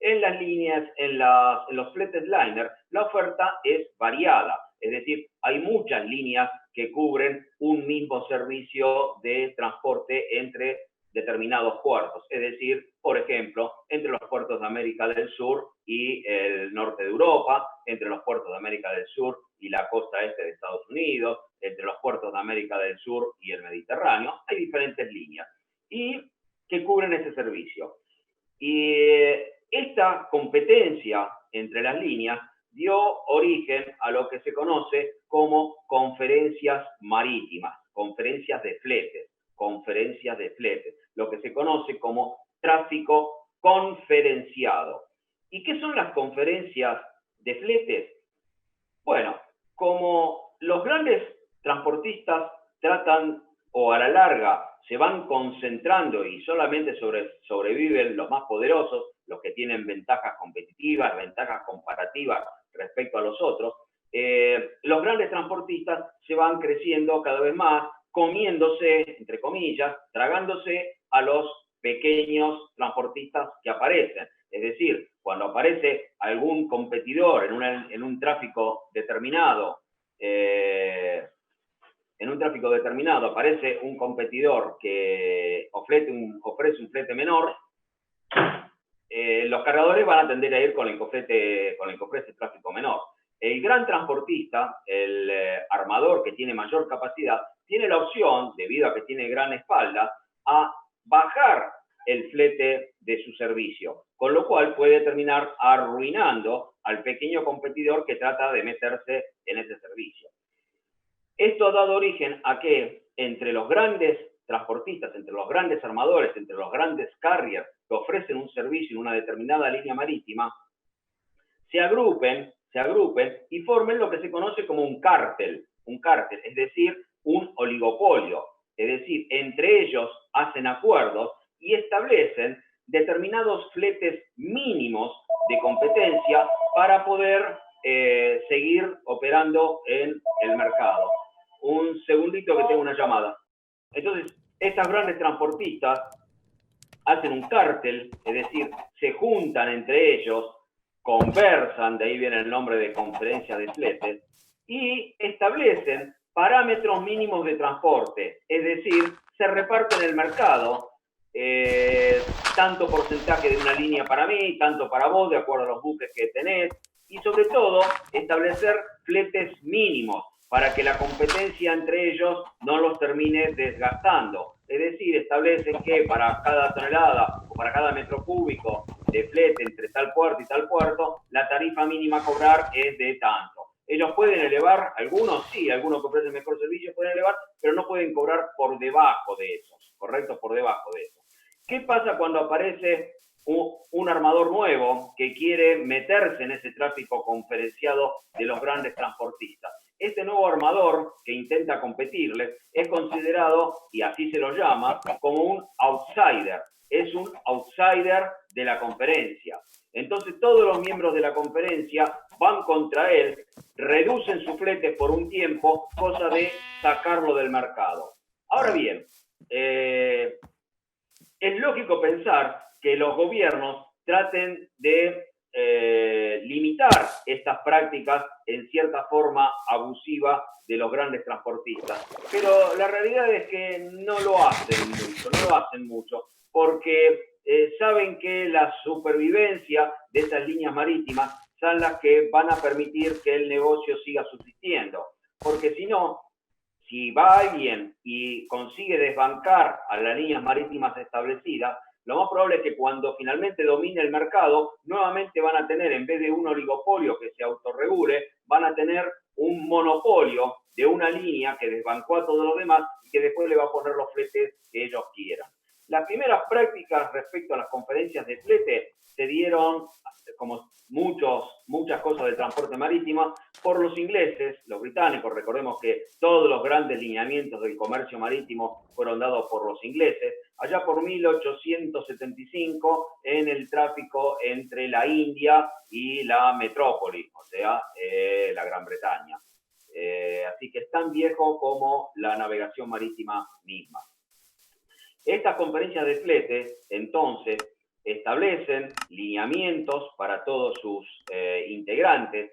En las líneas, en los fletes liner, la oferta es variada. Es decir, hay muchas líneas que cubren un mismo servicio de transporte entre determinados puertos. Es decir, por ejemplo, entre los puertos de América del Sur y el norte de Europa, entre los puertos de América del Sur y la costa este de Estados Unidos, entre los puertos de América del Sur y el Mediterráneo. Hay diferentes líneas y que cubren ese servicio. Y esta competencia entre las líneas dio origen a lo que se conoce como conferencias marítimas, conferencias de fletes, lo que se conoce como tráfico conferenciado. ¿Y qué son las conferencias de fletes? Bueno, como los grandes transportistas tratan o a la larga se van concentrando y solamente sobreviven los más poderosos, los que tienen ventajas competitivas, ventajas comparativas respecto a los otros, los grandes transportistas se van creciendo cada vez más, comiéndose, entre comillas, tragándose a los pequeños transportistas que aparecen. Es decir, cuando aparece algún competidor en un tráfico determinado, aparece un competidor que ofrece un flete menor, los cargadores van a tender a ir con el que ofrece tráfico menor. El gran transportista, el armador que tiene mayor capacidad, tiene la opción, debido a que tiene gran espalda, a bajar el flete de su servicio, con lo cual puede terminar arruinando al pequeño competidor que trata de meterse en ese servicio. Esto ha dado origen a que entre los grandes transportistas, entre los grandes armadores, entre los grandes carriers que ofrecen un servicio en una determinada línea marítima, se agrupen y formen lo que se conoce como un cártel, es decir, un oligopolio. Es decir, entre ellos hacen acuerdos y establecen determinados fletes mínimos de competencia para poder seguir operando en el mercado. Un segundito que tengo una llamada. Entonces, estas grandes transportistas hacen un cártel, es decir, se juntan entre ellos, conversan, de ahí viene el nombre de conferencia de fletes, y establecen parámetros mínimos de transporte, es decir, se reparten el mercado, tanto porcentaje de una línea para mí, tanto para vos, de acuerdo a los buques que tenés, y sobre todo establecer fletes mínimos para que la competencia entre ellos no los termine desgastando. Es decir, establecen que para cada tonelada o para cada metro cúbico de flete entre tal puerto y tal puerto, la tarifa mínima a cobrar es de tanto. Ellos pueden elevar, algunos sí, algunos que ofrecen mejor servicio pueden elevar, pero no pueden cobrar por debajo de eso, ¿correcto? Por debajo de eso. ¿Qué pasa cuando aparece un armador nuevo que quiere meterse en ese tráfico conferenciado de los grandes transportistas? Este nuevo armador que intenta competirle es considerado, y así se lo llama, como un outsider. Es un outsider de la conferencia. Entonces todos los miembros de la conferencia van contra él, reducen su flete por un tiempo, cosa de sacarlo del mercado. Ahora bien, es lógico pensar que los gobiernos traten de limitar estas prácticas en cierta forma abusiva de los grandes transportistas. Pero la realidad es que no lo hacen mucho, porque saben que la supervivencia de esas líneas marítimas son las que van a permitir que el negocio siga subsistiendo. Porque si no, si va alguien y consigue desbancar a las líneas marítimas establecidas, lo más probable es que cuando finalmente domine el mercado, nuevamente van a tener, en vez de un oligopolio que se autorregule, van a tener un monopolio de una línea que desbancó a todos los demás y que después le va a poner los fletes que ellos quieran. Las primeras prácticas respecto a las conferencias de flete se dieron, como muchas cosas del transporte marítimo, por los ingleses, los británicos. Recordemos que todos los grandes lineamientos del comercio marítimo fueron dados por los ingleses, allá por 1875, en el tráfico entre la India y la metrópoli, o sea, la Gran Bretaña. Así que es tan viejo como la navegación marítima misma. Estas conferencias de flete, entonces, establecen lineamientos para todos sus integrantes.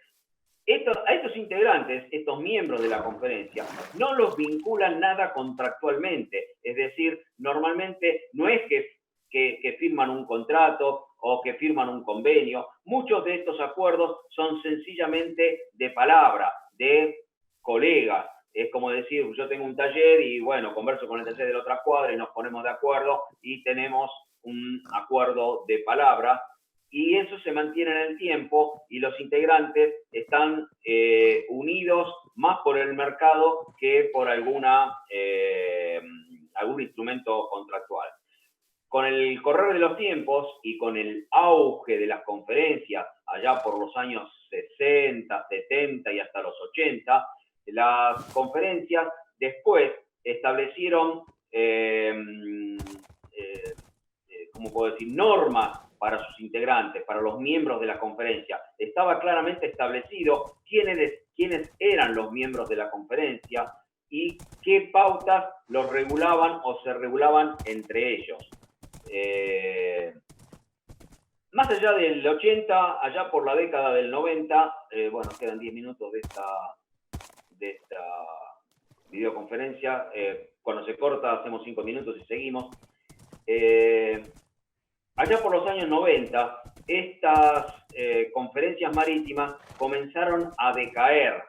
A estos integrantes, estos miembros de la conferencia, no los vinculan nada contractualmente. Es decir, normalmente no es que firman un contrato o que firman un convenio. Muchos de estos acuerdos son sencillamente de palabra, de colegas. Es como decir, yo tengo un taller y bueno, converso con el taller de la otra cuadra y nos ponemos de acuerdo y tenemos un acuerdo de palabra, y eso se mantiene en el tiempo y los integrantes están unidos más por el mercado que por algún instrumento contractual. Con el correr de los tiempos y con el auge de las conferencias allá por los años 60, 70 y hasta los 80, las conferencias después establecieron, ¿cómo puedo decir?, normas para sus integrantes, para los miembros de la conferencia. Estaba claramente establecido quiénes eran los miembros de la conferencia y qué pautas los regulaban o se regulaban entre ellos. Más allá del 80, allá por la década del 90, bueno, quedan 10 minutos de esta videoconferencia. Cuando se corta hacemos 5 minutos y seguimos. Allá por los años 90, estas conferencias marítimas comenzaron a decaer.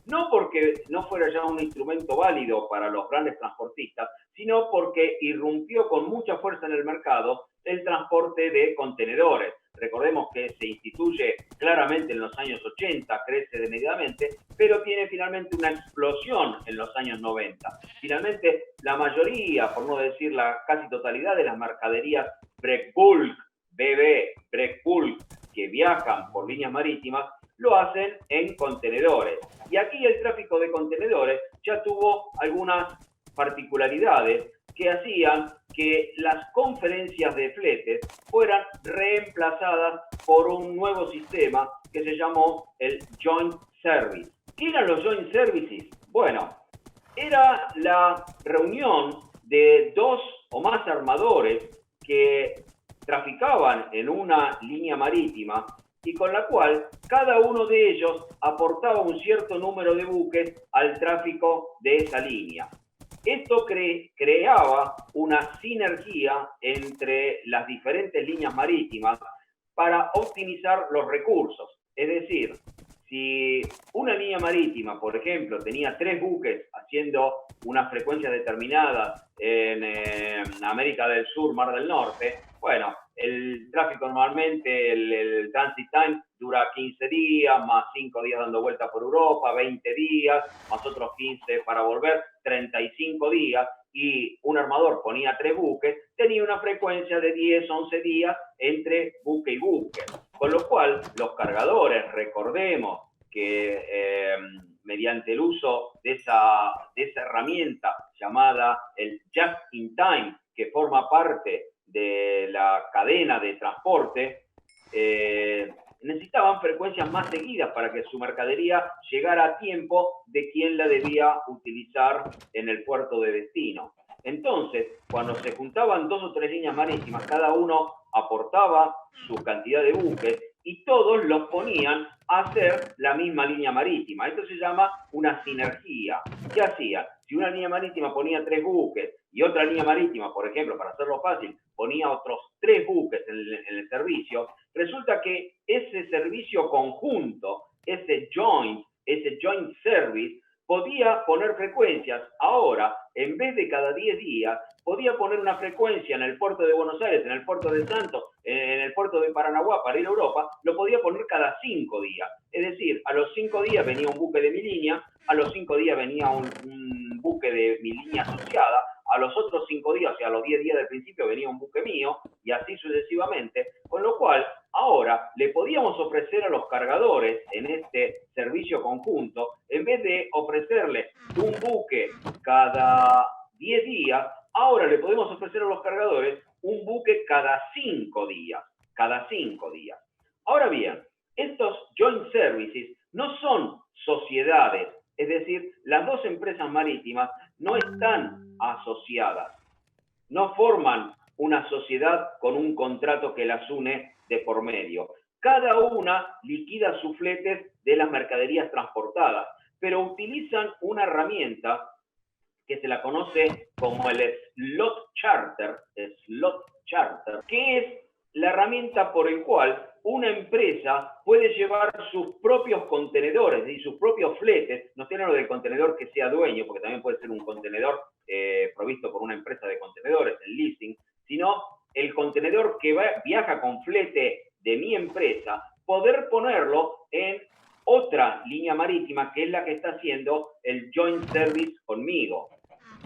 No porque no fuera ya un instrumento válido para los grandes transportistas, sino porque irrumpió con mucha fuerza en el mercado el transporte de contenedores. Recordemos que se instituye claramente en los años 80, crece demedidamente, pero tiene finalmente una explosión en los años 90. Finalmente, la mayoría, por no decir la casi totalidad de las mercaderías breakbulk, breakbulk, que viajan por líneas marítimas, lo hacen en contenedores. Y aquí el tráfico de contenedores ya tuvo algunas particularidades que hacían que las conferencias de fletes fueran reemplazadas por un nuevo sistema que se llamó el Joint Service. ¿Qué eran los Joint Services? Bueno, era la reunión de dos o más armadores que traficaban en una línea marítima y con la cual cada uno de ellos aportaba un cierto número de buques al tráfico de esa línea. Esto creaba una sinergia entre las diferentes líneas marítimas para optimizar los recursos. Es decir, si una línea marítima, por ejemplo, tenía 3 buques haciendo una frecuencia determinada en América del Sur, Mar del Norte, bueno, el tráfico normalmente, el transit time dura 15 días, más 5 días dando vuelta por Europa, 20 días, más otros 15 para volver, 35 días, y un armador ponía 3 buques, tenía una frecuencia de 10, 11 días entre buque y buque. Con lo cual, los cargadores, recordemos que mediante el uso de esa herramienta llamada el Just in Time, que forma parte de la cadena de transporte, necesitaban frecuencias más seguidas para que su mercadería llegara a tiempo de quien la debía utilizar en el puerto de destino. Entonces, cuando se juntaban 2 o 3 líneas marítimas, cada uno aportaba su cantidad de buques y todos los ponían a hacer la misma línea marítima. Esto se llama una sinergia. ¿Qué hacía? Si una línea marítima ponía 3 buques y otra línea marítima, por ejemplo, para hacerlo fácil, ponía otros 3 buques en el servicio, resulta que ese servicio conjunto, ese joint service, podía poner frecuencias. Ahora, en vez de cada 10 días, podía poner una frecuencia en el puerto de Buenos Aires, en el puerto de Santos, en el puerto de Paranaguá para ir a Europa, lo podía poner cada 5 días. Es decir, a los 5 días venía un buque de mi línea, a los 5 días venía un buque de mi línea asociada, a los otros 5 días, o sea, a los 10 días del principio venía un buque mío, y así sucesivamente, con lo cual ahora le podíamos ofrecer a los cargadores en este servicio conjunto, en vez de ofrecerle un buque cada 10 días, ahora le podemos ofrecer a los cargadores un buque cada 5 días, Ahora bien, estos joint services no son sociedades, es decir, las dos empresas marítimas no están asociadas, no forman una sociedad con un contrato que las une de por medio. Cada una liquida sus fletes de las mercaderías transportadas, pero utilizan una herramienta que se la conoce como el slot charter, que es la herramienta por el cual una empresa puede llevar sus propios contenedores y sus propios fletes. No tiene lo del contenedor que sea dueño, porque también puede ser un contenedor provisto por una empresa de contenedores, el leasing, sino el contenedor que viaja con flete de mi empresa, poder ponerlo en otra línea marítima, que es la que está haciendo el joint service conmigo.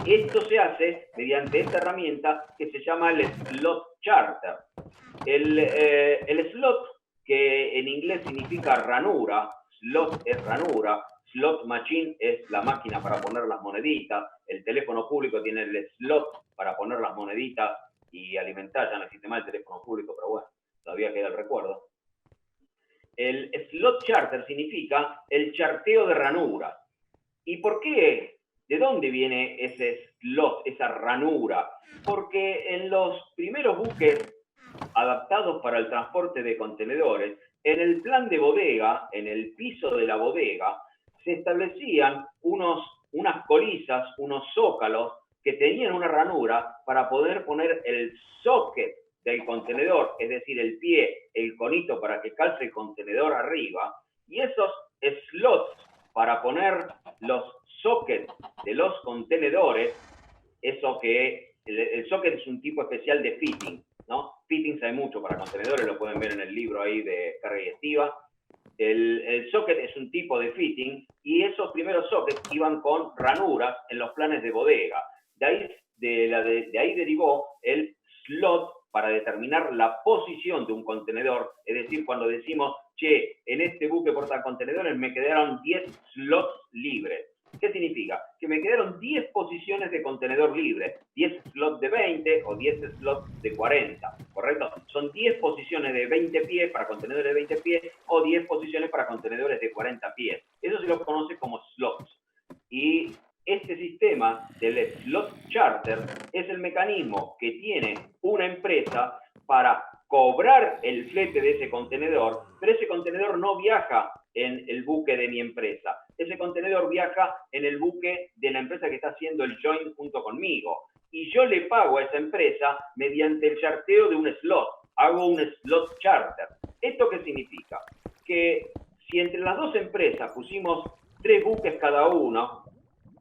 Esto se hace mediante esta herramienta que se llama el slot charter. El slot, que en inglés significa ranura, slot es ranura, slot machine es la máquina para poner las moneditas, el teléfono público tiene el slot para poner las moneditas y alimentar, ya no existe más el teléfono público, pero bueno, todavía queda el recuerdo. El slot charter significa el charteo de ranura. ¿Y por qué? ¿De dónde viene ese slot, esa ranura? Porque en los primeros buques adaptados para el transporte de contenedores, en el plan de bodega, en el piso de la bodega, se establecían unas colizas, unos zócalos que tenían una ranura para poder poner el socket del contenedor, es decir, el pie, el conito para que calce el contenedor arriba, y esos slots para poner los sockets de los contenedores, eso que el socket es un tipo especial de fitting, ¿no? Fittings hay mucho para contenedores, lo pueden ver en el libro ahí de Carga y Estiva. El socket es un tipo de fitting y esos primeros sockets iban con ranuras en los planes de bodega. De ahí derivó el slot para determinar la posición de un contenedor, es decir, cuando decimos, che, en este buque portacontenedores me quedaron 10 slots libres. ¿Qué significa? Que me quedaron 10 posiciones de contenedor libre, 10 slots de 20 o 10 slots de 40, ¿correcto? Son 10 posiciones de 20 pies para contenedores de 20 pies o 10 posiciones para contenedores de 40 pies. Eso se lo conoce como slots. Y este sistema del slot charter es el mecanismo que tiene una empresa para cobrar el flete de ese contenedor, pero ese contenedor no viaja en el buque de mi empresa. Ese contenedor viaja en el buque de la empresa que está haciendo el joint junto conmigo. Y yo le pago a esa empresa mediante el charteo de un slot. Hago un slot charter. ¿Esto qué significa? Que si entre las dos empresas pusimos 3 buques cada uno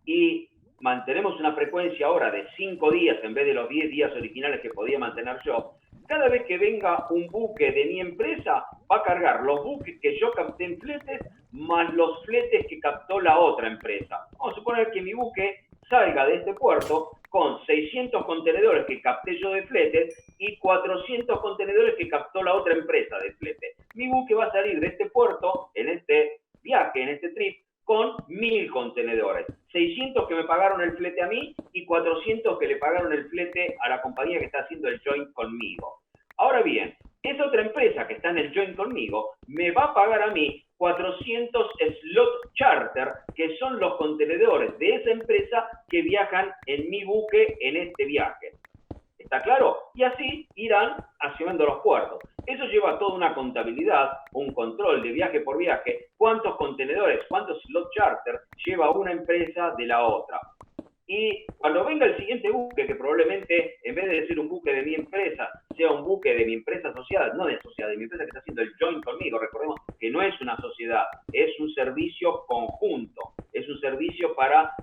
y mantenemos una frecuencia ahora de 5 días en vez de los 10 días originales que podía mantener yo, cada vez que venga un buque de mi empresa, va a cargar los buques que yo capté en fletes más los fletes que captó la otra empresa. Vamos a suponer que mi buque salga de este puerto con 600 contenedores que capté yo de fletes y 400 contenedores que captó la otra empresa de fletes. Mi buque va a salir de este puerto, en este viaje, en este trip, con 1000 contenedores. 600 que me pagaron el flete a mí y 400 que le pagaron el flete a la compañía que está haciendo el joint conmigo. Ahora bien, esa otra empresa que está en el joint conmigo me va a pagar a mí 400 slot charter, que son los contenedores de esa empresa que viajan en mi buque en este viaje. ¿Está claro? Y así irán haciendo los puertos. Eso lleva toda una contabilidad, un control de viaje por viaje, cuántos contenedores, cuántos slot charter lleva una empresa de la otra. Y cuando venga el siguiente buque, que probablemente en vez de ser un buque de mi empresa, sea un buque de mi empresa asociada, no de sociedad, de mi empresa que está haciendo el joint conmigo, recordemos que no es una sociedad, es un servicio conjunto, es un servicio para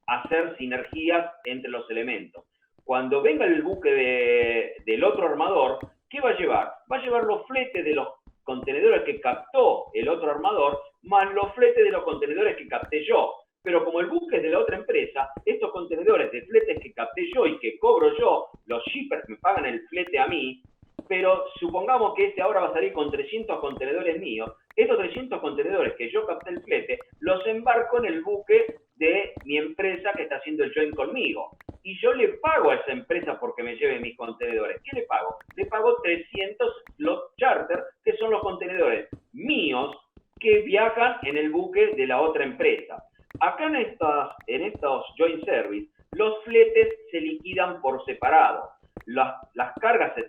hacer sinergias entre los elementos. Cuando venga el buque del otro armador, ¿qué va a llevar? Va a llevar los fletes de los contenedores que captó el otro armador, más los fletes de los contenedores que capté yo. Pero como el buque es de la otra empresa, estos contenedores de fletes que capté yo y que cobro yo, los shippers me pagan el flete a mí, pero supongamos que este ahora va a salir con 300 contenedores míos. Estos 300 contenedores que yo capté el flete, los embarco en el buque de mi empresa que está haciendo el joint conmigo. Y yo le pago a esa empresa porque me lleve mis contenedores. ¿Qué le pago? Le pago 300 slot charter, que son los contenedores míos que viajan en el buque de la otra empresa. Acá en estos joint service, los fletes se liquidan por separado. las cargas se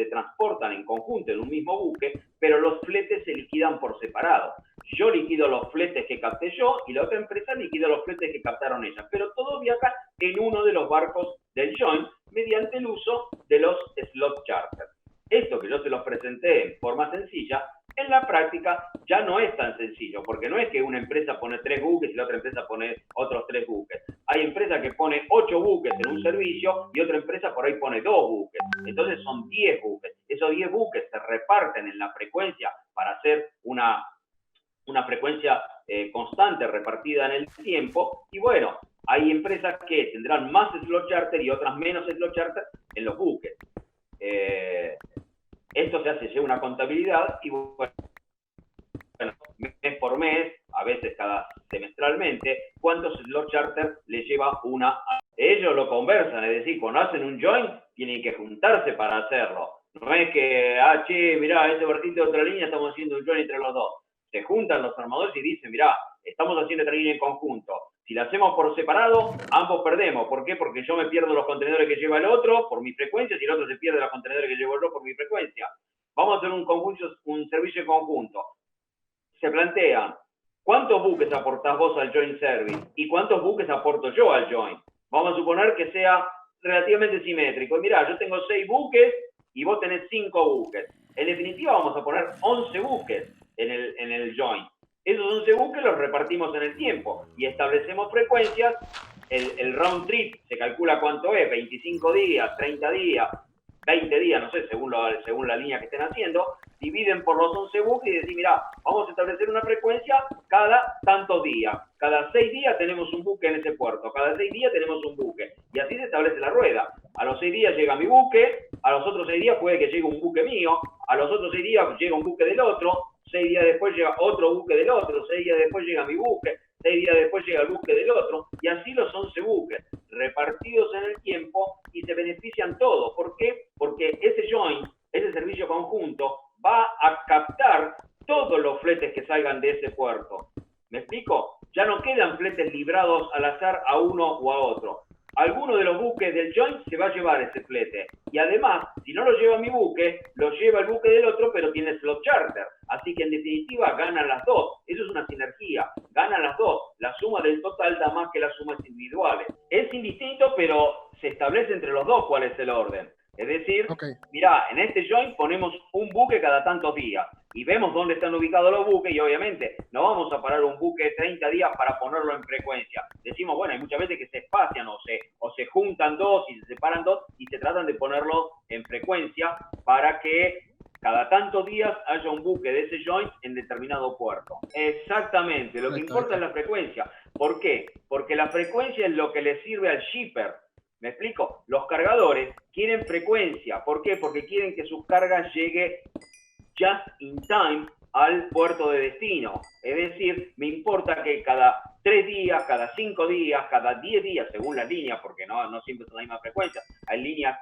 transportan en conjunto en un mismo buque, pero los fletes se liquidan por separado. Yo liquido los fletes que capté yo y la otra empresa liquida los fletes que captaron ellas, pero todo viaja en uno de los barcos del joint mediante el uso de los slot charters. Esto que yo te los presenté en forma sencilla, en la práctica ya no es tan sencillo, porque no es que una empresa pone 3 buques y la otra empresa pone otros 3 buques. Hay empresas que pone 8 buques en un servicio y otra empresa por ahí pone 2 buques. Entonces son 10 buques. Esos 10 buques se reparten en la frecuencia para hacer una frecuencia constante repartida en el tiempo. Y bueno, hay empresas que tendrán más slot charter y otras menos slot charter en los buques. Esto se hace, lleva una contabilidad y bueno, mes por mes, a veces cada semestralmente, cuántos slot charter le lleva una. Ellos lo conversan, es decir, cuando hacen un joint, tienen que juntarse para hacerlo. No es que, che, mirá, este barquito de otra línea, estamos haciendo un joint entre los dos. Se juntan los armadores y dicen, mirá, estamos haciendo esta línea en conjunto. Si la hacemos por separado, ambos perdemos. ¿Por qué? Porque yo me pierdo los contenedores que lleva el otro por mi frecuencia, y el otro se pierde los contenedores que llevo yo por mi frecuencia. Vamos a hacer un servicio en conjunto. Se plantean, ¿cuántos buques aportás vos al joint service? ¿Y cuántos buques aporto yo al joint? Vamos a suponer que sea relativamente simétrico. Mirá, yo tengo 6 buques y vos tenés 5 buques. En definitiva, vamos a poner 11 buques en el joint. Esos 11 buques los repartimos en el tiempo y establecemos frecuencias. El round trip se calcula cuánto es, 25 días, 30 días, 20 días, no sé, según la línea que estén haciendo, dividen por los 11 buques y decir, mirá, vamos a establecer una frecuencia cada tantos días. Cada 6 días tenemos un buque en ese puerto, cada 6 días tenemos un buque. Y así se establece la rueda. A los 6 días llega mi buque, a los otros 6 días puede que llegue un buque mío, a los otros 6 días llega un buque del otro, 6 días después llega otro buque del otro, 6 días después llega mi buque, 6 días después llega el buque del otro, y así los 11 buques, repartidos en el tiempo, y se benefician todos. ¿Por qué? Porque ese joint, ese servicio conjunto, va a captar todos los fletes que salgan de ese puerto. ¿Me explico? Ya no quedan fletes librados al azar a uno o a otro. Alguno de los buques del joint se va a llevar ese flete. Y además, si no lo lleva mi buque, lo lleva el buque del otro, pero tiene slot charter. Así que en definitiva ganan las dos. Eso es una sinergia. Ganan las dos. La suma del total da más que las sumas individuales. Es indistinto, pero se establece entre los dos cuál es el orden. Es decir, mirá, en este joint ponemos un buque cada tantos días y vemos dónde están ubicados los buques y obviamente no vamos a parar un buque de 30 días para ponerlo en frecuencia. Decimos, bueno, hay muchas veces que se espacian o se juntan dos y se separan dos y se tratan de ponerlo en frecuencia para que cada tantos días haya un buque de ese joint en determinado puerto. Exactamente, lo que importa es la frecuencia. ¿Por qué? Porque la frecuencia es lo que le sirve al shipper. ¿Me explico? Los cargadores quieren frecuencia. ¿Por qué? Porque quieren que sus cargas lleguen just in time al puerto de destino. Es decir, me importa que cada 3 días, cada 5 días, cada 10 días, según la línea, porque no siempre son la misma frecuencia. Hay líneas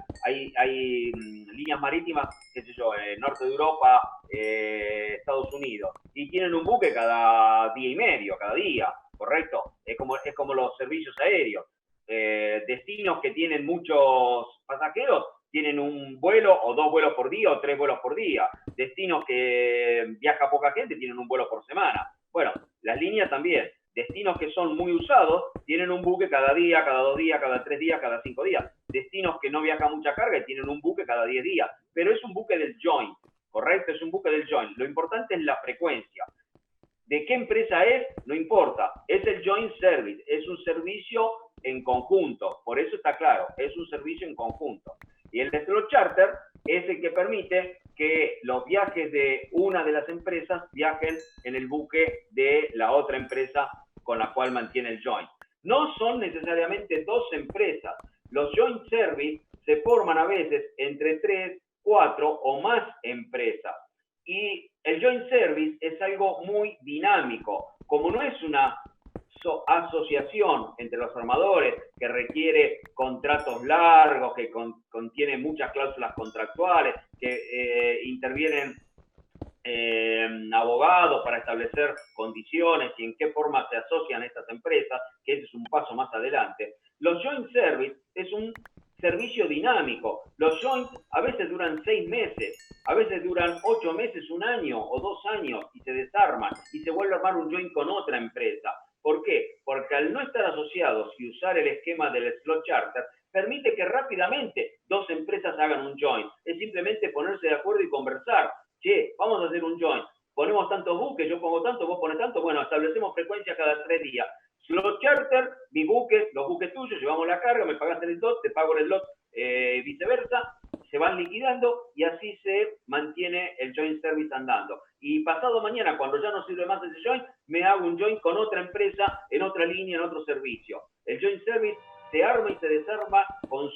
marítimas, qué sé yo, norte de Europa, Estados Unidos, y tienen un buque cada día y medio, cada día, ¿correcto? Es como los servicios aéreos. Destinos que tienen muchos pasajeros tienen un vuelo o 2 vuelos por día o 3 vuelos por día. Destinos que viaja poca gente tienen un vuelo por semana. Bueno, las líneas también. Destinos que son muy usados tienen un buque cada día, cada 2 días, cada 3 días, cada 5 días. Destinos que no viaja mucha carga y tienen un buque cada 10 días. Pero es un buque del joint, ¿correcto? Es un buque del joint. Lo importante es la frecuencia. ¿De qué empresa es? No importa. Es el joint service. Es un servicio en conjunto. Por eso está claro. Es un servicio en conjunto. Y el slot charter es el que permite que los viajes de una de las empresas viajen en el buque de la otra empresa con la cual mantiene el joint. No son necesariamente 2 empresas. Los joint service se forman a veces entre 3, 4 o más empresas. Y el joint service es algo muy dinámico. Como no es una asociación entre los armadores que requiere contratos largos, que contiene muchas cláusulas contractuales, que intervienen abogados para establecer condiciones y en qué forma se asocian estas empresas, que ese es un paso más adelante. Los joint service es un servicio dinámico. Los joints a veces duran 6 meses, a veces duran 8 meses, 1 año o 2 años y se desarman y se vuelve a armar un joint con otra empresa. ¿Por qué? Porque al no estar asociados y usar el esquema del slot charter, permite que rápidamente 2 empresas hagan un joint. Es simplemente ponerse de acuerdo y conversar. Che, vamos a hacer un joint. Ponemos tantos buques, yo pongo tanto, vos pones tanto. Bueno, establecemos frecuencia cada 3 días. Slot charter, mis buques, los buques tuyos, llevamos la carga, me pagaste el slot, te pago el slot, viceversa, se van liquidando y así se mantiene el joint service andando. Y pasado mañana, cuando ya no sirve más ese joint, me hago un joint con otra empresa, en otra línea, en otro servicio. El joint service se arma y se desarma con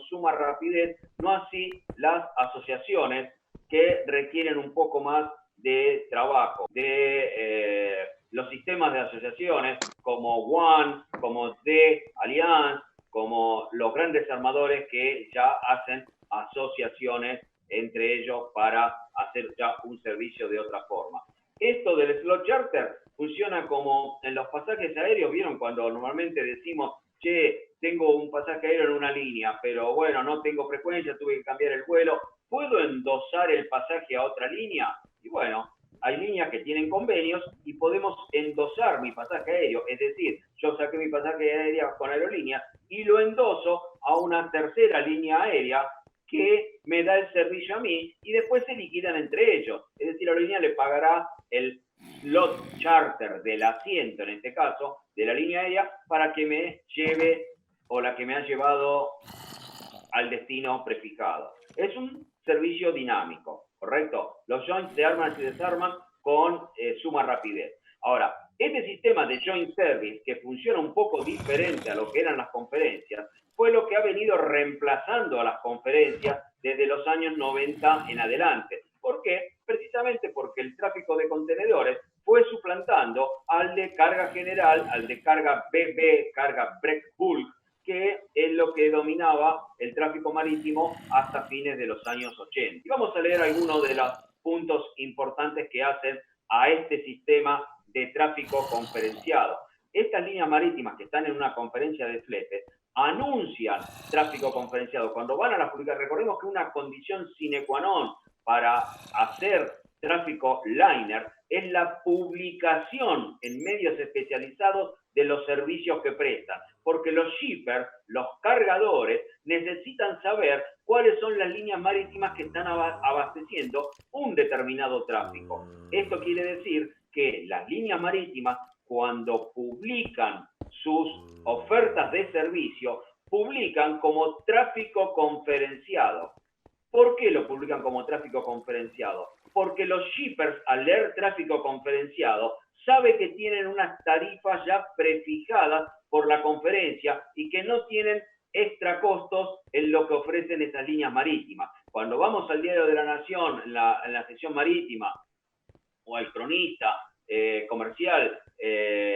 suma rapidez, no así las asociaciones que requieren un poco más de trabajo, de los sistemas de asociaciones como One, como The Alliance, como los grandes armadores que ya hacen asociaciones entre ellos para hacer ya un servicio de otra forma. Esto del slot charter funciona como en los pasajes aéreos. ¿Vieron cuando normalmente decimos, che, tengo un pasaje aéreo en una línea, pero bueno, no tengo frecuencia, tuve que cambiar el vuelo, ¿puedo endosar el pasaje a otra línea? Y bueno, hay líneas que tienen convenios y podemos endosar mi pasaje aéreo, es decir, yo saqué mi pasaje aéreo con aerolínea y lo endoso a una tercera línea aérea que me da el servicio a mí y después se liquidan entre ellos. Es decir, la aerolínea le pagará el slot charter del asiento, en este caso, de la línea aérea, para que me lleve o la que me ha llevado al destino prefijado. Es un servicio dinámico, ¿correcto? Los joints se arman y se desarman con suma rapidez. Ahora, este sistema de joint service, que funciona un poco diferente a lo que eran las conferencias, fue lo que ha venido reemplazando a las conferencias desde los años 90 en adelante. ¿Por qué? Precisamente porque el tráfico de contenedores fue suplantando al de carga general, al de carga BB, carga break bulk, que es lo que dominaba el tráfico marítimo hasta fines de los años 80. Y vamos a leer algunos de los puntos importantes que hacen a este sistema de tráfico conferenciado. Estas líneas marítimas que están en una conferencia de flete anuncian tráfico conferenciado. Cuando van a la publicación, recordemos que una condición sine qua non para hacer tráfico liner es la publicación en medios especializados de los servicios que prestan, porque los shippers, los cargadores, necesitan saber cuáles son las líneas marítimas que están abasteciendo un determinado tráfico. Esto quiere decir que las líneas marítimas, cuando publican sus ofertas de servicio, publican como tráfico conferenciado. ¿Por qué lo publican como tráfico conferenciado? Porque los shippers, al leer tráfico conferenciado, sabe que tienen unas tarifas ya prefijadas por la conferencia y que no tienen extra costos en lo que ofrecen esas líneas marítimas. Cuando vamos al Diario de la Nación, en la sección marítima, o al cronista comercial,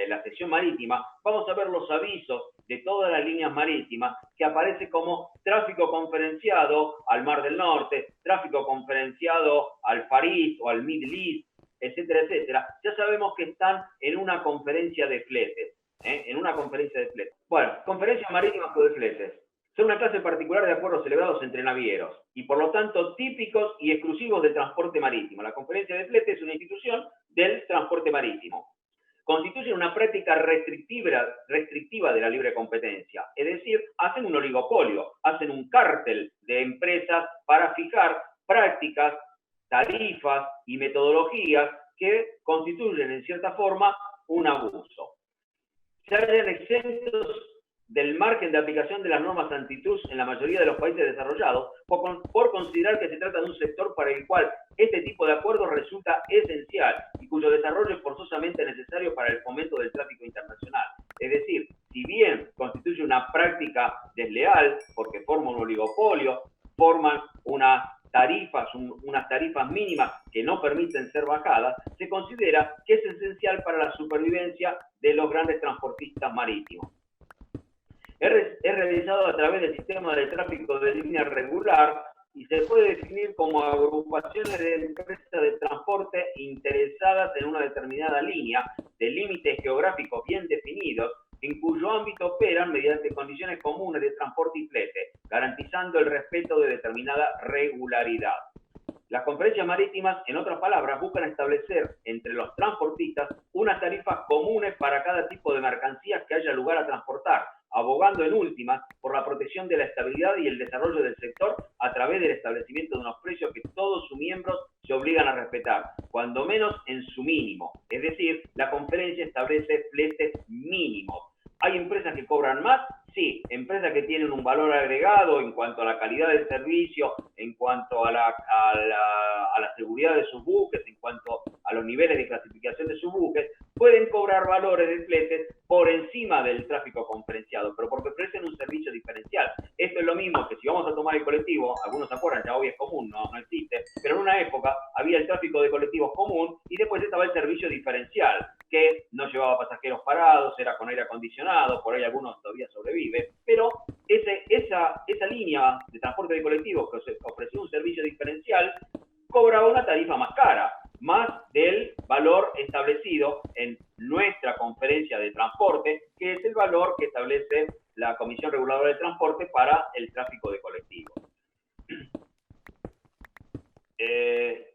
la sección marítima, vamos a ver los avisos de todas las líneas marítimas que aparece como tráfico conferenciado al Mar del Norte, tráfico conferenciado al Far East o al Middle East, etcétera, etcétera. Ya sabemos que están en una conferencia de fletes, en una conferencia de fletes. Bueno, conferencias marítimas o de fletes. Son una clase particular de acuerdos celebrados entre navieros y por lo tanto típicos y exclusivos del transporte marítimo. La conferencia de fletes es una institución del transporte marítimo. Constituyen una práctica restrictiva de la libre competencia, es decir, hacen un oligopolio, hacen un cártel de empresas para fijar prácticas, tarifas y metodologías que constituyen en cierta forma un abuso. Se hallan exentos del margen de aplicación de las normas antitrust en la mayoría de los países desarrollados por considerar que se trata de un sector para el cual este tipo de acuerdos resulta esencial y cuyo desarrollo es forzosamente necesario para el fomento del tráfico internacional. Es decir, si bien constituye una práctica desleal porque forma un oligopolio, forman unas tarifas mínimas que no permiten ser bajadas, se considera que es esencial para la supervivencia de los grandes transportistas marítimos. Es realizado a través del sistema de tráfico de línea regular y se puede definir como agrupaciones de empresas de transporte interesadas en una determinada línea de límites geográficos bien definidos, en cuyo ámbito operan mediante condiciones comunes de transporte y flete, garantizando el respeto de determinada regularidad. Las conferencias marítimas, en otras palabras, buscan establecer entre los transportistas unas tarifas comunes para cada tipo de mercancías que haya lugar a transportar, abogando en últimas por la protección de la estabilidad y el desarrollo del sector a través del establecimiento de unos precios que todos sus miembros se obligan a respetar, cuando menos en su mínimo. Es decir, la conferencia establece fletes mínimos. ¿Hay empresas que cobran más? Sí, empresas que tienen un valor agregado en cuanto a la calidad del servicio, en cuanto a la seguridad de sus buques, en cuanto a los niveles de clasificación de sus buques, pueden cobrar valores de fletes por encima del tráfico conferenciado, pero porque ofrecen un servicio diferencial. Esto es lo mismo que si vamos a tomar el colectivo, algunos se acuerdan, ya hoy es común, no existe, pero en una época había el tráfico de colectivos común y después estaba el servicio diferencial, que no llevaba pasajeros parados, era con aire acondicionado, por ahí algunos todavía sobrevive, pero esa línea de transporte de colectivos que ofrecía un servicio diferencial cobraba una tarifa más cara, más del valor establecido en nuestra conferencia de transporte, que es el valor que establece la Comisión Reguladora de Transporte para el tráfico de colectivos.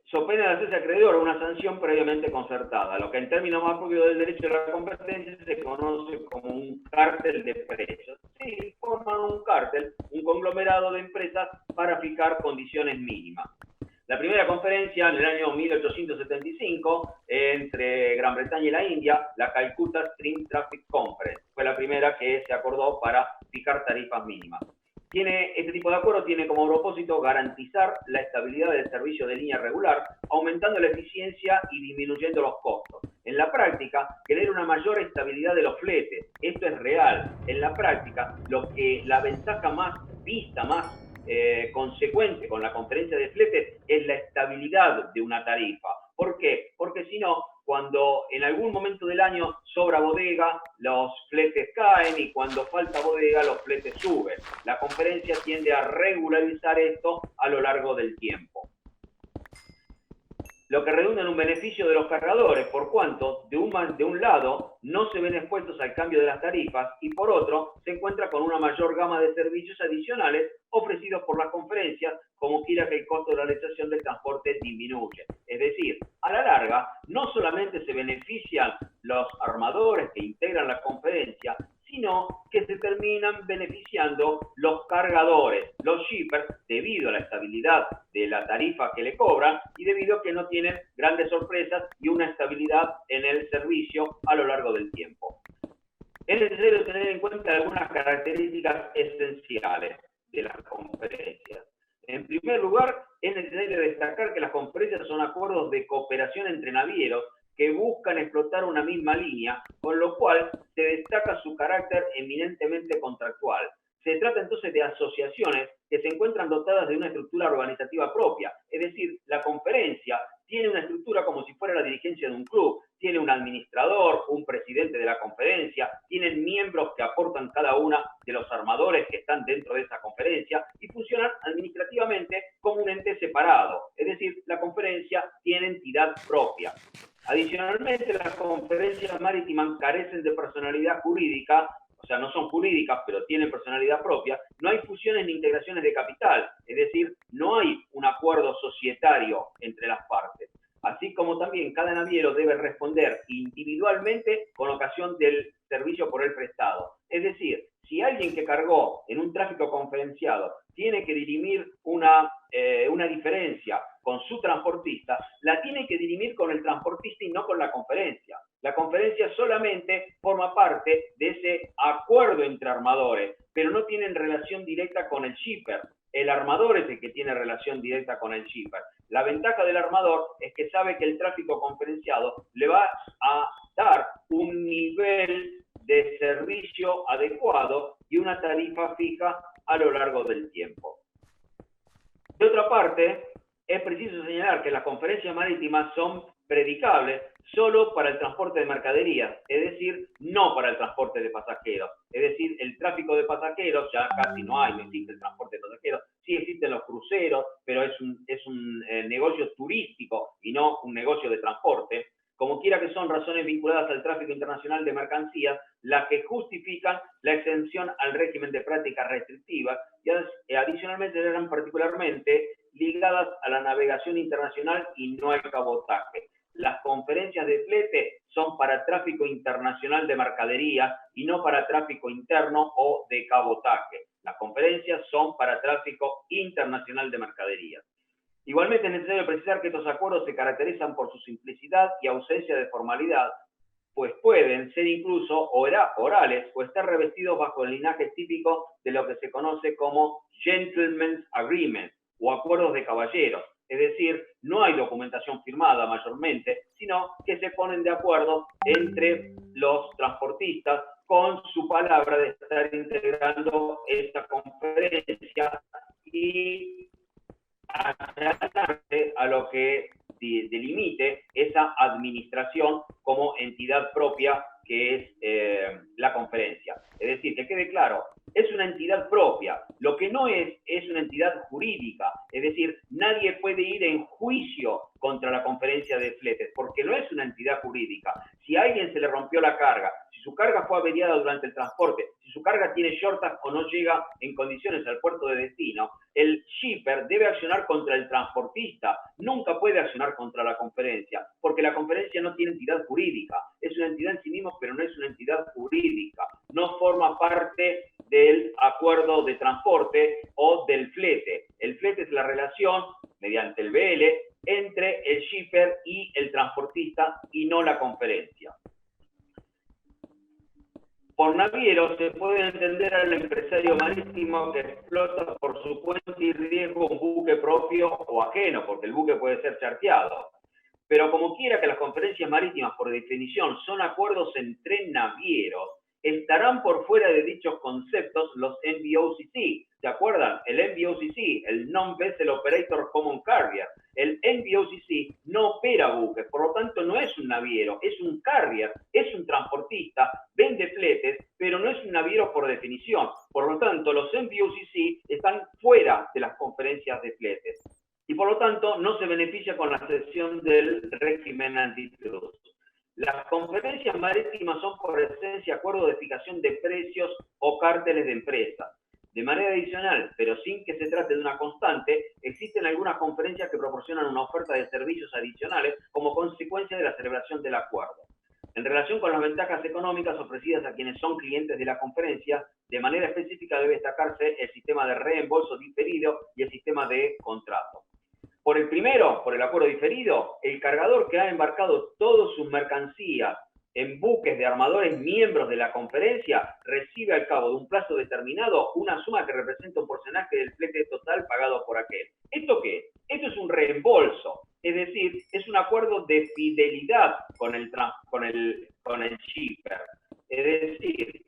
So pena de hacerse acreedor a una sanción previamente concertada, lo que en términos más propios del derecho de la competencia se conoce como un cártel de precios. Sí, forman un cártel, un conglomerado de empresas para fijar condiciones mínimas. La primera conferencia en el año 1875 entre Gran Bretaña y la India, la Calcutta Stream Traffic Conference, fue la primera que se acordó para fijar tarifas mínimas. Este tipo de acuerdo tiene como propósito garantizar la estabilidad del servicio de línea regular, aumentando la eficiencia y disminuyendo los costos. En la práctica, querer una mayor estabilidad de los fletes. Esto es real. En la práctica, la ventaja más vista, más consecuente con la conferencia de fletes es la estabilidad de una tarifa. ¿Por qué? Porque si no, cuando en algún momento del año sobra bodega, los fletes caen y cuando falta bodega, los fletes suben. La conferencia tiende a regularizar esto a lo largo del tiempo, lo que redunda en un beneficio de los cargadores, por cuanto, de un lado, no se ven expuestos al cambio de las tarifas y por otro, se encuentra con una mayor gama de servicios adicionales ofrecidos por las conferencias, como quiera que el costo de la realización del transporte disminuye. Es decir, a la larga, no solamente se benefician los armadores que integran la conferencia, sino que se terminan beneficiando los cargadores, los shippers, debido a la estabilidad de la tarifa que le cobran y debido a que no tienen grandes sorpresas y una estabilidad en el servicio a lo largo del tiempo. Es necesario tener en cuenta algunas características esenciales de las conferencias. En primer lugar, es necesario destacar que las conferencias son acuerdos de cooperación entre navieros que buscan explotar una misma línea, con lo cual se destaca su carácter eminentemente contractual. Se trata entonces de asociaciones que se encuentran dotadas de una estructura organizativa propia, es decir, la conferencia tiene una estructura como si fuera la dirigencia de un club, tiene un administrador, un presidente de la conferencia, tienen miembros que aportan cada una de los armadores que están dentro de esa conferencia y funcionan administrativamente como un ente separado, es decir, la conferencia tiene entidad propia. Adicionalmente, las conferencias marítimas carecen de personalidad jurídica, o sea, no son jurídicas, pero tienen personalidad propia. No hay fusiones ni integraciones de capital, es decir, no hay un acuerdo societario entre las partes. Así como también cada naviero debe responder individualmente con ocasión del servicio por él prestado. Es decir, si alguien que cargó en un tráfico conferenciado tiene que dirimir una diferencia con su transportista, la tiene que dirimir con el transportista y no con la conferencia. La conferencia solamente forma parte de ese acuerdo entre armadores, pero no tienen relación directa con el shipper. El armador es el que tiene relación directa con el shipper. La ventaja del armador es que sabe que el tráfico conferenciado le va a dar un nivel de servicio adecuado y una tarifa fija a lo largo del tiempo. De otra parte, es preciso señalar que las conferencias marítimas son predicables solo para el transporte de mercaderías, es decir, no para el transporte de pasajeros. Es decir, el tráfico de pasajeros ya casi no existe el transporte de pasajeros. Sí existen los cruceros, pero es un negocio turístico y no un negocio de transporte. Como como quiera que son razones vinculadas al tráfico internacional de mercancías las que justifican la exención al régimen de prácticas restrictivas y adicionalmente eran particularmente ligadas a la navegación internacional y no al cabotaje. Las conferencias de flete son para tráfico internacional de mercaderías y no para tráfico interno o de cabotaje. Las conferencias son para tráfico internacional de mercaderías. Igualmente es necesario precisar que estos acuerdos se caracterizan por su simplicidad y ausencia de formalidad, pues pueden ser incluso orales o estar revestidos bajo el linaje típico de lo que se conoce como Gentlemen's Agreement o acuerdos de caballeros. Es decir, no hay documentación firmada mayormente, sino que se ponen de acuerdo entre los transportistas con su palabra de estar integrando esta conferencia y a lo que delimite esa administración como entidad propia que es la conferencia. Es decir, que quede claro, es una entidad propia. Lo que no es una entidad jurídica. Es decir, nadie puede ir en juicio contra la conferencia de fletes, porque no es una entidad jurídica. Si a alguien se le rompió la carga, si su carga fue averiada durante el transporte, si su carga tiene shorthaul o no llega en condiciones al puerto de destino, el shipper debe accionar contra el transportista, nunca puede accionar contra la conferencia, porque la conferencia no tiene entidad jurídica, es una entidad en sí misma, pero no es una entidad jurídica, no forma parte del acuerdo de transporte o del flete. El flete es la relación, mediante el BL, entre el shipper y el transportista y no la conferencia. Por naviero se puede entender al empresario marítimo que explota por su cuenta y riesgo un buque propio o ajeno, porque el buque puede ser charteado. Pero como quiera que las conferencias marítimas, por definición, son acuerdos entre navieros, estarán por fuera de dichos conceptos los NVOCC. ¿Se acuerdan? El NVOCC, el Non-Vessel Operator Common Carrier. El NVOCC no opera buques, por lo tanto no es un naviero, es un carrier, es un transportista, vende fletes, pero no es un naviero por definición. Por lo tanto, los NVOCC están fuera de las conferencias de fletes y por lo tanto no se beneficia con la cesión del régimen antitrust. Las conferencias marítimas son por esencia acuerdos de fijación de precios o cárteles de empresas. De manera adicional, pero sin que se trate de una constante, existen algunas conferencias que proporcionan una oferta de servicios adicionales como consecuencia de la celebración del acuerdo. En relación con las ventajas económicas ofrecidas a quienes son clientes de la conferencia, de manera específica debe destacarse el sistema de reembolso diferido y el sistema de contrato. Por el primero, por el acuerdo diferido, el cargador que ha embarcado todas sus mercancías en buques de armadores miembros de la conferencia recibe al cabo de un plazo determinado una suma que representa un porcentaje del flete total pagado por aquel. ¿Esto qué es? Esto es un reembolso, es decir, es un acuerdo de fidelidad con el shipper. Es decir,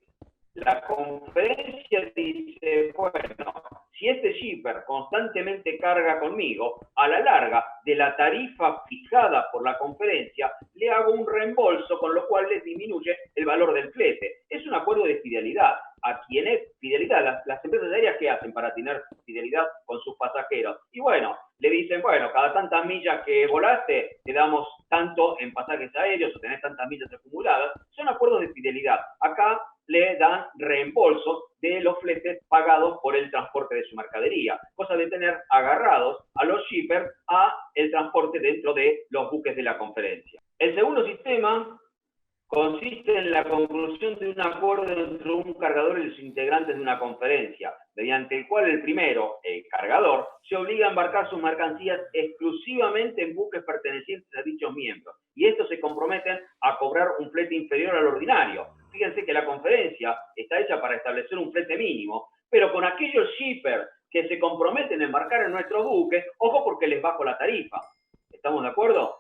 la conferencia dice, bueno, si este shipper constantemente carga conmigo, a la larga de la tarifa fijada por la conferencia, le hago un reembolso, con lo cual les disminuye el valor del flete. Es un acuerdo de fidelidad. ¿A quién es fidelidad? Las empresas aéreas, ¿qué hacen para tener fidelidad con sus pasajeros? Y bueno, le dicen, bueno, cada tantas millas que volaste, te damos tanto en pasajes aéreos o tenés tantas millas acumuladas. Son acuerdos de fidelidad. Acá le dan reembolso de los fletes pagados por el transporte de su mercadería, cosa de tener agarrados a los shippers a el transporte dentro de los buques de la conferencia. El segundo sistema consiste en la conclusión de un acuerdo entre un cargador y los integrantes de una conferencia, mediante el cual el primero, el cargador, se obliga a embarcar sus mercancías exclusivamente en buques pertenecientes a dichos miembros, y estos se comprometen a cobrar un flete inferior al ordinario. Fíjense que la conferencia está hecha para establecer un flete mínimo, pero con aquellos shippers que se comprometen a embarcar en nuestros buques, ojo porque les bajo la tarifa. ¿Estamos de acuerdo?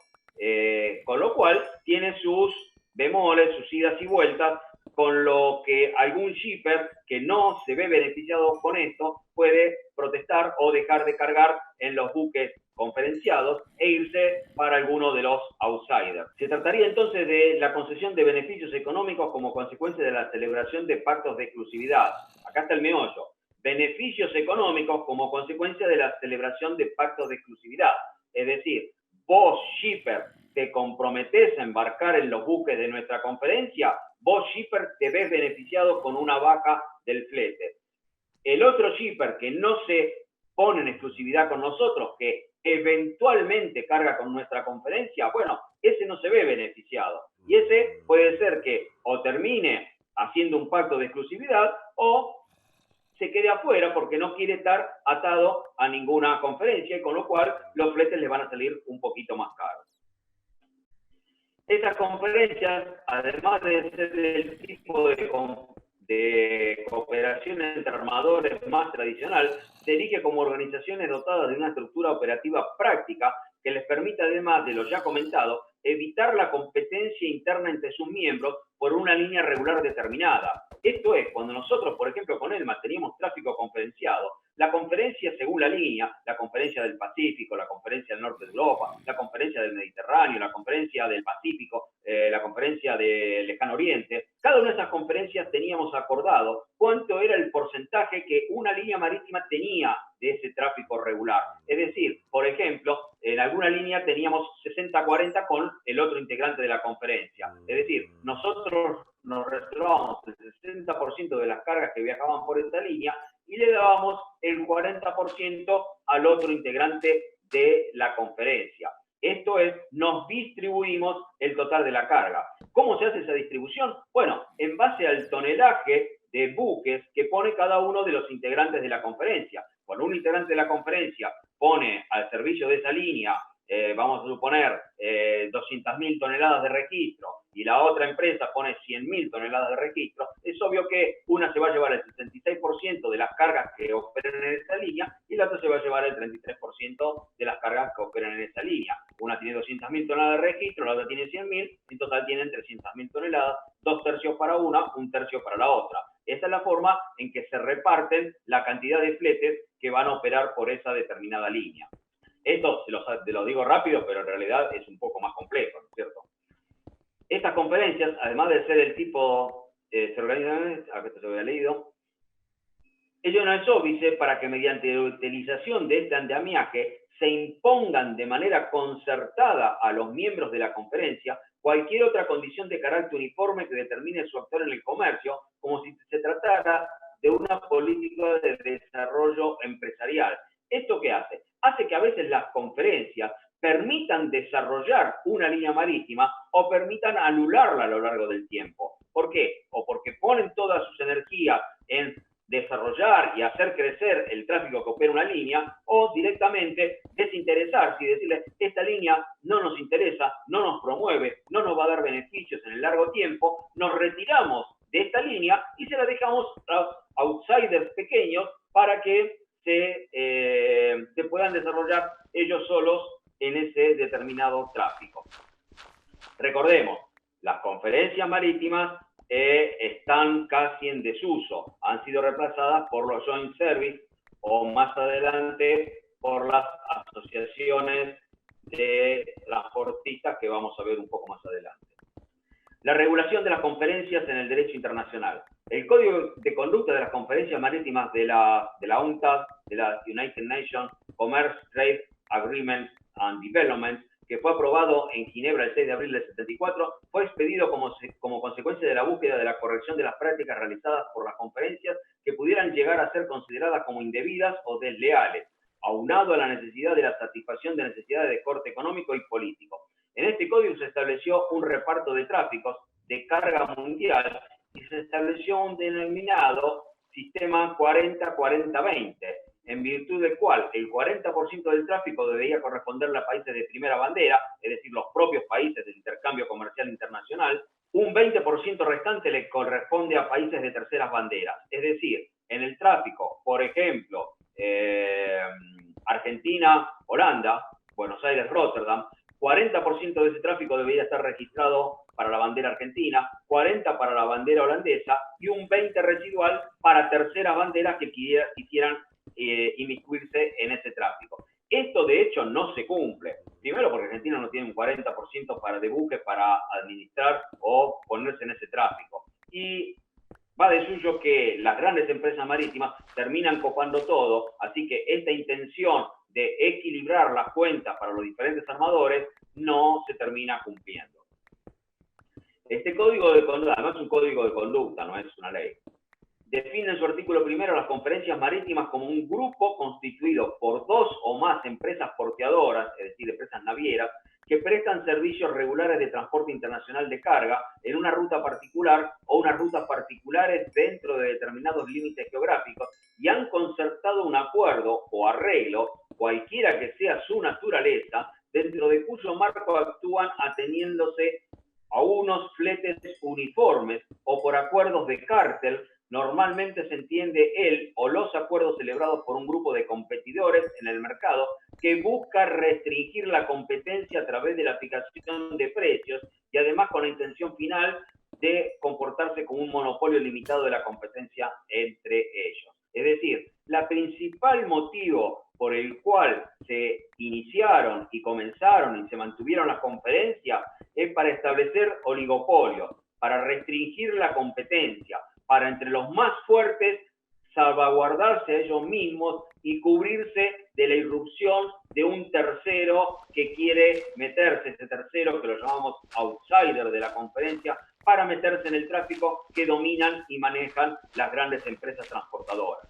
Con lo cual tiene sus bemoles, sus idas y vueltas, con lo que algún shipper que no se ve beneficiado con esto puede protestar o dejar de cargar en los buques conferenciados e irse para alguno de los outsiders. Se trataría entonces de la concesión de beneficios económicos como consecuencia de la celebración de pactos de exclusividad. Acá está el meollo. Beneficios económicos como consecuencia de la celebración de pactos de exclusividad. Es decir, vos, shipper, te comprometés a embarcar en los buques de nuestra conferencia, vos, shipper, te ves beneficiado con una baja del flete. El otro shipper que no se pone en exclusividad con nosotros, que eventualmente carga con nuestra conferencia, bueno, ese no se ve beneficiado. Y ese puede ser que o termine haciendo un pacto de exclusividad o se quede afuera porque no quiere estar atado a ninguna conferencia, y con lo cual los fletes le van a salir un poquito más caros. Estas conferencias, además de ser del tipo de cooperación entre armadores más tradicional, se erige como organizaciones dotadas de una estructura operativa práctica que les permite, además de lo ya comentado, evitar la competencia interna entre sus miembros por una línea regular determinada. Esto es, cuando nosotros, por ejemplo, con ELMA teníamos tráfico conferenciado, la conferencia según la línea, la conferencia del Pacífico, la conferencia del norte de Europa, la conferencia del Mediterráneo, la conferencia del Pacífico, la conferencia del Lejano Oriente, cada una de esas conferencias teníamos acordado cuánto era el porcentaje que una línea marítima tenía de ese tráfico regular. Es decir, por ejemplo, en alguna línea teníamos 60-40 con el otro integrante de la conferencia. Es decir, nosotros nos reservábamos el 60% de las cargas que viajaban por esta línea y le dábamos el 40% al otro integrante de la conferencia. Esto es, nos distribuimos el total de la carga. ¿Cómo se hace esa distribución? Bueno, en base al tonelaje de buques que pone cada uno de los integrantes de la conferencia. Cuando un integrante de la conferencia pone al servicio de esa línea, vamos a suponer, 200.000 toneladas de registro, y la otra empresa pone 100.000 toneladas de registro, es obvio que una se va a llevar el 66% de las cargas que operan en esa línea y la otra se va a llevar el 33% de las cargas que operan en esa línea. Una tiene 200.000 toneladas de registro, la otra tiene 100.000, en total tienen 300.000 toneladas, 2 tercios para una, 1 tercio para la otra. Esa es la forma en que se reparten la cantidad de fletes que van a operar por esa determinada línea. Esto te lo digo rápido, pero en realidad es un poco más complejo, ¿no es cierto? Estas conferencias, además de ser el tipo, se organizan, a esto se había leído, ello no es óbice para que mediante la utilización de este andamiaje se impongan de manera concertada a los miembros de la conferencia cualquier otra condición de carácter uniforme que determine su actor en el comercio, como si se tratara de una política de desarrollo empresarial. ¿Esto qué hace? Hace que a veces las conferencias permitan desarrollar una línea marítima o permitan anularla a lo largo del tiempo. ¿Por qué? O porque ponen todas sus energías en desarrollar y hacer crecer el tráfico que opera una línea, o directamente desinteresarse y decirle, esta línea no nos interesa, no nos promueve, no nos va a dar beneficios en el largo tiempo, nos retiramos de esta línea y se la dejamos a outsiders pequeños para que se puedan desarrollar ellos solos en ese determinado tráfico. Recordemos, las conferencias marítimas están casi en desuso, han sido reemplazadas por los joint service o más adelante por las asociaciones de transportistas que vamos a ver un poco más adelante. La regulación de las conferencias en el derecho internacional. El Código de Conducta de las Conferencias Marítimas de la UNCTAD, de la United Nations Commerce, Trade, Agreement and Development, que fue aprobado en Ginebra el 6 de abril del 74, fue expedido como consecuencia de la búsqueda de la corrección de las prácticas realizadas por las conferencias que pudieran llegar a ser consideradas como indebidas o desleales, aunado a la necesidad de la satisfacción de necesidades de corte económico y político. En este código se estableció un reparto de tráficos de carga mundial y se estableció un denominado sistema 40-40-20, en virtud del cual el 40% del tráfico debería corresponderle a países de primera bandera, es decir, los propios países del intercambio comercial internacional, un 20% restante le corresponde a países de terceras banderas, es decir, en el tráfico, por ejemplo, Argentina-Holanda, Buenos Aires-Rotterdam, 40% de ese tráfico debería estar registrado para la bandera argentina, 40% para la bandera holandesa y un 20% residual para terceras banderas que quisieran inmiscuirse en ese tráfico. Esto de hecho no se cumple. Primero porque Argentina no tiene un 40% de buques para administrar o ponerse en ese tráfico. Y va de suyo que las grandes empresas marítimas terminan copando todo, así que esta intención de equilibrar las cuentas para los diferentes armadores no se termina cumpliendo. Este código de conducta, no es un código de conducta, no es una ley, define en su artículo primero las conferencias marítimas como un grupo constituido por 2 o más empresas porteadoras, es decir, empresas navieras, que prestan servicios regulares de transporte internacional de carga en una ruta particular o unas rutas particulares dentro de determinados límites geográficos y han concertado un acuerdo o arreglo, cualquiera que sea su naturaleza, dentro de cuyo marco actúan ateniéndose a unos fletes uniformes o por acuerdos de cártel. Normalmente se entiende el o los acuerdos celebrados por un grupo de competidores en el mercado que busca restringir la competencia a través de la fijación de precios y además con la intención final de comportarse como un monopolio limitado de la competencia entre ellos. Es decir, el principal motivo por el cual se iniciaron y comenzaron y se mantuvieron las conferencias es para establecer oligopolios, para restringir la competencia, para entre los más fuertes salvaguardarse a ellos mismos y cubrirse de la irrupción de un tercero que quiere meterse, ese tercero que lo llamamos outsider de la conferencia, para meterse en el tráfico que dominan y manejan las grandes empresas transportadoras.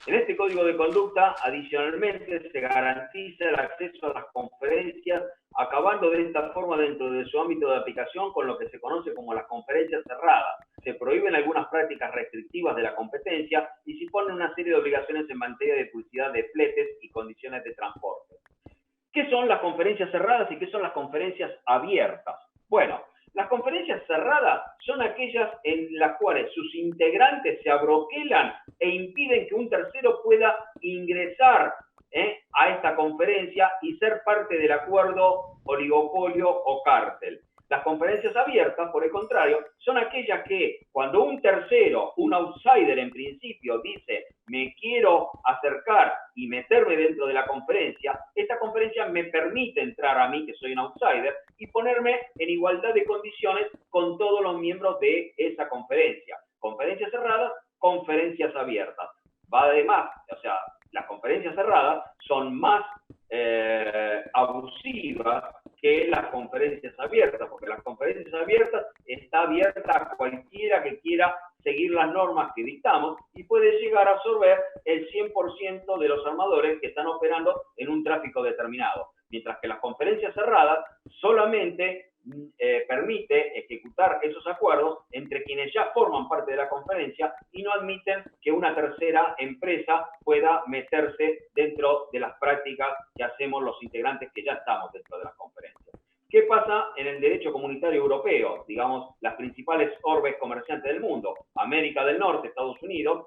En este código de conducta, adicionalmente, se garantiza el acceso a las conferencias, acabando de esta forma dentro de su ámbito de aplicación con lo que se conoce como las conferencias cerradas. Se prohíben algunas prácticas restrictivas de la competencia y se imponen una serie de obligaciones en materia de publicidad de fletes y condiciones de transporte. ¿Qué son las conferencias cerradas y qué son las conferencias abiertas? Bueno, las conferencias cerradas son aquellas en las cuales sus integrantes se abroquelan e impiden que un tercero pueda ingresar a esta conferencia y ser parte del acuerdo oligopolio o cártel. Las conferencias abiertas, por el contrario, son aquellas que cuando un tercero, un outsider en principio, dice me quiero acercar y meterme dentro de la conferencia, esta conferencia me permite entrar a mí, que soy un outsider, y ponerme en igualdad de condiciones con todos los miembros de esa conferencia. Conferencias cerradas, conferencias abiertas. Va además, o sea, las conferencias cerradas son más abusivas que las conferencias abiertas, porque las conferencias abiertas está abierta a cualquiera que quiera seguir las normas que dictamos y puede llegar a absorber el 100% de los armadores que están operando en un tráfico determinado, mientras que las conferencias cerradas solamente permite ejecutar esos acuerdos entre quienes ya forman parte de la conferencia y no admiten que una tercera empresa pueda meterse dentro de las prácticas que hacemos los integrantes que ya estamos dentro de las conferencias. ¿Qué pasa en el derecho comunitario europeo? Digamos, las principales orbes comerciantes del mundo, América del Norte, Estados Unidos,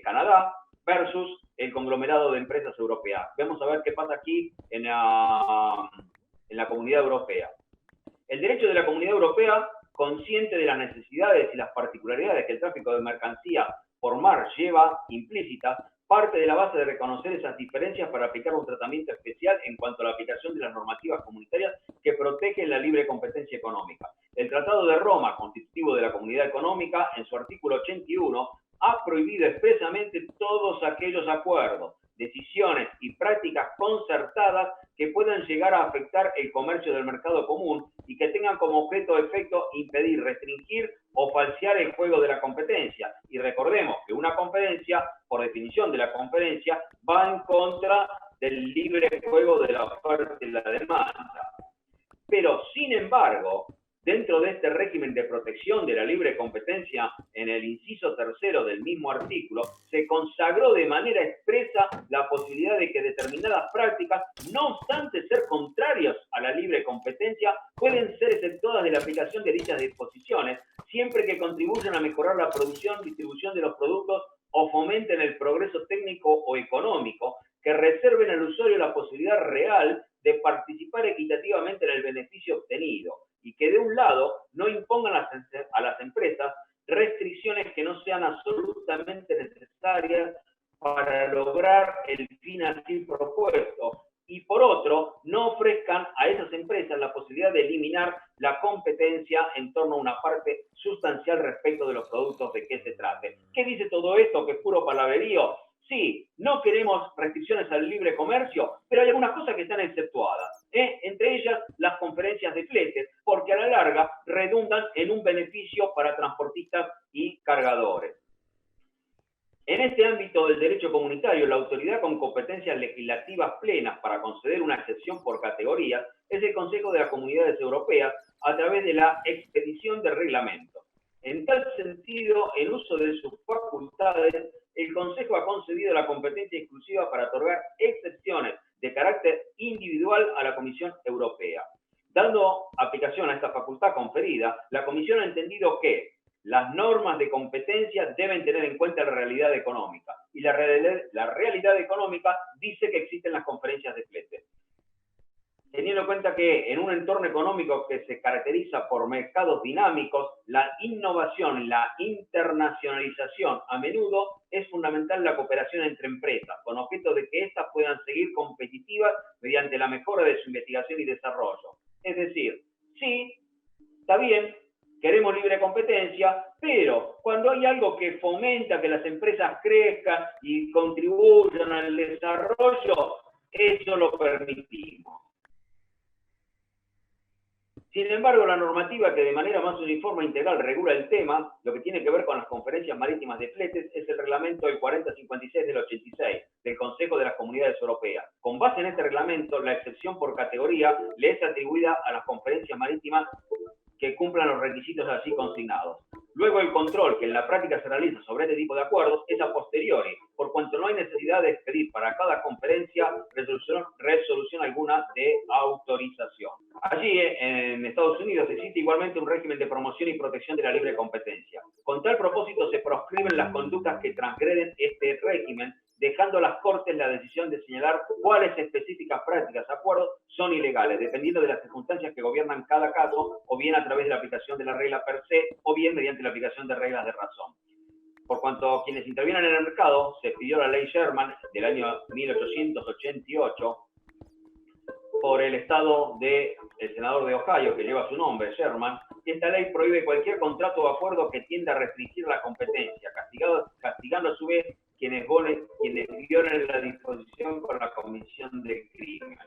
Canadá, versus el conglomerado de empresas europeas. Vamos a ver qué pasa aquí en la Comunidad Europea. El derecho de la Comunidad Europea, consciente de las necesidades y las particularidades que el tráfico de mercancía por mar lleva implícitas, parte de la base de reconocer esas diferencias para aplicar un tratamiento especial en cuanto a la aplicación de las normativas comunitarias que protegen la libre competencia económica. El Tratado de Roma, constitutivo de la Comunidad Económica, en su artículo 81, ha prohibido expresamente todos aquellos acuerdos, decisiones y prácticas concertadas que puedan llegar a afectar el comercio del mercado común y que tengan como objeto o efecto impedir, restringir o falsear el juego de la competencia. Y recordemos que una conferencia, por definición de la conferencia, va en contra del libre juego de la oferta y la demanda. Pero, sin embargo, dentro de este régimen de protección de la libre competencia, en el inciso tercero del mismo artículo, se consagró de manera expresa la posibilidad de que determinadas prácticas, no obstante ser contrarias a la libre competencia, pueden ser exceptuadas de la aplicación de dichas disposiciones, siempre que contribuyan a mejorar la producción y distribución de los productos o fomenten el progreso técnico o económico, que reserven al usuario la posibilidad real de participar equitativamente en el beneficio obtenido y que de un lado no impongan a las empresas restricciones que no sean absolutamente necesarias para lograr el fin así propuesto y por otro no ofrezcan a esas empresas la posibilidad de eliminar la competencia en torno a una parte sustancial respecto de los productos de que se trate. ¿Qué dice todo esto? Que es puro palabrerío. sí, no queremos restricciones al libre comercio, pero hay algunas cosas que están exceptuadas, entre ellas las conferencias de fletes, porque a la larga redundan en un beneficio para transportistas y cargadores. En este ámbito del derecho comunitario, la autoridad con competencias legislativas plenas para conceder una excepción por categorías es el Consejo de las Comunidades Europeas a través de la expedición de reglamentos. En tal sentido, en uso de sus facultades, el Consejo ha concedido la competencia exclusiva para otorgar excepciones de carácter individual a la Comisión Europea. Dando aplicación a esta facultad conferida, la Comisión ha entendido que las normas de competencia deben tener en cuenta la realidad económica. Y la realidad económica dice que existen las conferencias de flete. Teniendo en cuenta que en un entorno económico que se caracteriza por mercados dinámicos, la innovación y la internacionalización a menudo es fundamental la cooperación entre empresas, con objeto de que éstas puedan seguir competitivas mediante la mejora de su investigación y desarrollo. Es decir, sí, está bien, queremos libre competencia, pero cuando hay algo que fomenta que las empresas crezcan y contribuyan al desarrollo, eso lo permitimos. Sin embargo, la normativa que de manera más uniforme e integral regula el tema, lo que tiene que ver con las conferencias marítimas de fletes, es el reglamento del 4056 del 86 del Consejo de las Comunidades Europeas. Con base en este reglamento, la excepción por categoría le es atribuida a las conferencias marítimas que cumplan los requisitos así consignados. Luego, el control que en la práctica se realiza sobre este tipo de acuerdos es a posteriori, por cuanto no hay necesidad de expedir para cada conferencia resolución alguna de autorización. Allí, en Estados Unidos, existe igualmente un régimen de promoción y protección de la libre competencia. Con tal propósito, se proscriben las conductas que transgreden este régimen, dejando a las Cortes la decisión de señalar cuáles específicas prácticas o acuerdos son ilegales, dependiendo de las circunstancias que gobiernan cada caso, o bien a través de la aplicación de la regla per se, o bien mediante la aplicación de reglas de razón. Por cuanto a quienes intervienen en el mercado, se expidió la ley Sherman del año 1888 por el estado del senador de Ohio, que lleva su nombre, Sherman, y esta ley prohíbe cualquier contrato o acuerdo que tienda a restringir la competencia, castigando a su vez quienes violen la disposición con la comisión del crimen.